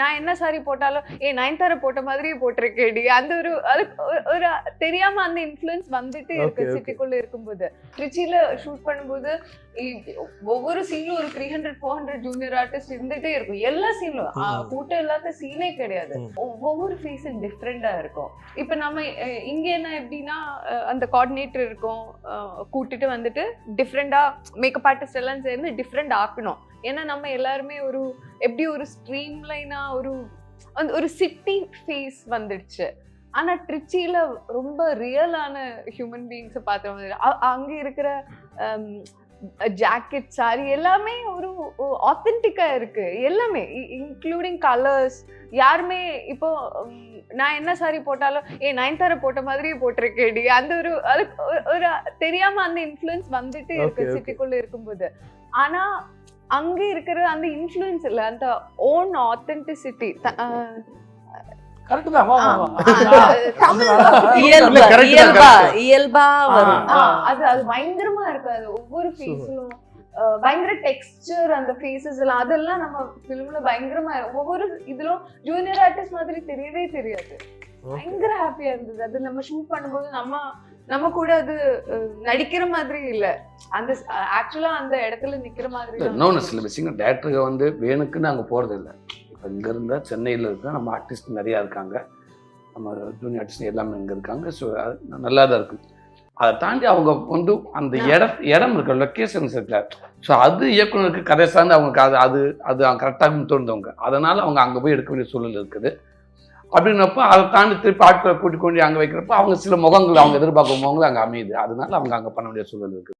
நான் என்ன சாரி போட்டாலும் நயன்தாரா போட்ட மாதிரியே போட்டிருக்கேடி அந்த ஒரு தெரியாம அந்த இன்ஃப்ளூயன்ஸ் வந்துட்டு இருக்கு சிட்டிக்குள்ள இருக்கும்போது. திருச்சியில ஷூட் பண்ணும்போது ஒவ்வொரு சீனும் ஒரு 300-400 ஜூனியர் ஆர்டிஸ்ட் இருந்துட்டே இருக்கும். எல்லா சீனும் கூட்டம் இல்லாத சீனே கிடையாது. ஒவ்வொரு ஃபேஸும் டிஃப்ரெண்டா இருக்கும். இப்ப நம்ம இங்க என்ன எப்படின்னா அந்த கோஆர்டினேட்டர் இருக்கும், கூட்டிட்டு வந்துட்டு டிஃப்ரெண்டா மேக்கப் ஆர்டிஸ்ட் எல்லாம் சேர்ந்து டிஃப்ரெண்ட் ஆக்கணும். ஏன்னா நம்ம எல்லாருமே எப்படி ஒரு ஸ்ட்ரீம் லைனா ஒரு சிட்டி ஃபேஸ் வந்துடுச்சு. ஆனா ட்ரிச்சியில ரொம்ப ரியலான ஹியூமன் பீயிங்ஸை பார்த்த அங்க இருக்கிற ஜாக்கெட் சாரி எல்லாமே ஒரு ஆத்தென்டிக்கா இருக்கு. எல்லாமே இன்க்ளூடிங் கலர்ஸ். யாருமே இப்போ நான் என்ன சாரி போட்டாலும் நயன்தாரா போட்ட மாதிரியே போட்டிருக்கேடி அந்த ஒரு தெரியாம அந்த இன்ஃப்ளூயன்ஸ் வந்துட்டு இருக்கு சிட்டிக்குள்ள இருக்கும்போது. ஆனா அங்க இருக்கிற அந்த இன்ஃப்ளூயன்ஸ் இல்ல, அந்த ஓன் ஆத்தென்டிசிட்டி அது பயங்கரமா இருக்கு. அது ஒவ்வொரு ஃபேஸ்லயும் பயங்கர டெக்ஸ்சர், அந்த ஃபேஸஸ் எல்லாம் அதெல்லாம் நம்ம ஃபிலிம்ல பயங்கரமா ஒவ்வொரு இதுலும் ஜூனியர் ஆர்டிஸ்ட் மாதிரி தெரியவே தெரியாது. பயங்கர ஹாப்பியா இருந்தது. அது நம்ம ஷூட் பண்ணும்போது நம்ம கூட அது நடிக்கிற மாதிரி இல்ல, அந்த ஆக்சுவலா அந்த இடத்துல நிக்கிற மாதிரி. இன்னொன்னு சில விஷயங்கள் டேரக்டருக்கு வேணுக்குன்னு அங்க போறது இல்லை. இப்போ இங்க இருந்தா சென்னையில இருக்க நம்ம ஆர்டிஸ்ட் நிறையா இருக்காங்க, நம்ம ஜூனியர் ஆர்டிஸ்ட் எல்லாமே இங்கே இருக்காங்க. ஸோ நல்லா தான் இருக்கும். அதை தாண்டி அவங்க அந்த இடம் இருக்க லொக்கேஷன்ஸ் இருக்குல்ல, ஸோ அது இயக்குனருக்கு கதை சார்ந்து அவங்க அது கரெக்டாக தோணுதவங்க, அதனால அவங்க அங்கே போய் எடுக்க வேண்டிய சூழல் இருக்குது. அப்படின்னப்போ அதை தாண்டி திருப்பி ஆட்களை கூட்டிக் கொண்டு அங்கே வைக்கிறப்போ அவங்க சில முகங்கள் அவங்க எதிர்பார்க்கும் முகங்கள் அங்கே அமையுது. அதனால அவங்க அங்கே பண்ண வேண்டிய சூழல் இருக்குது.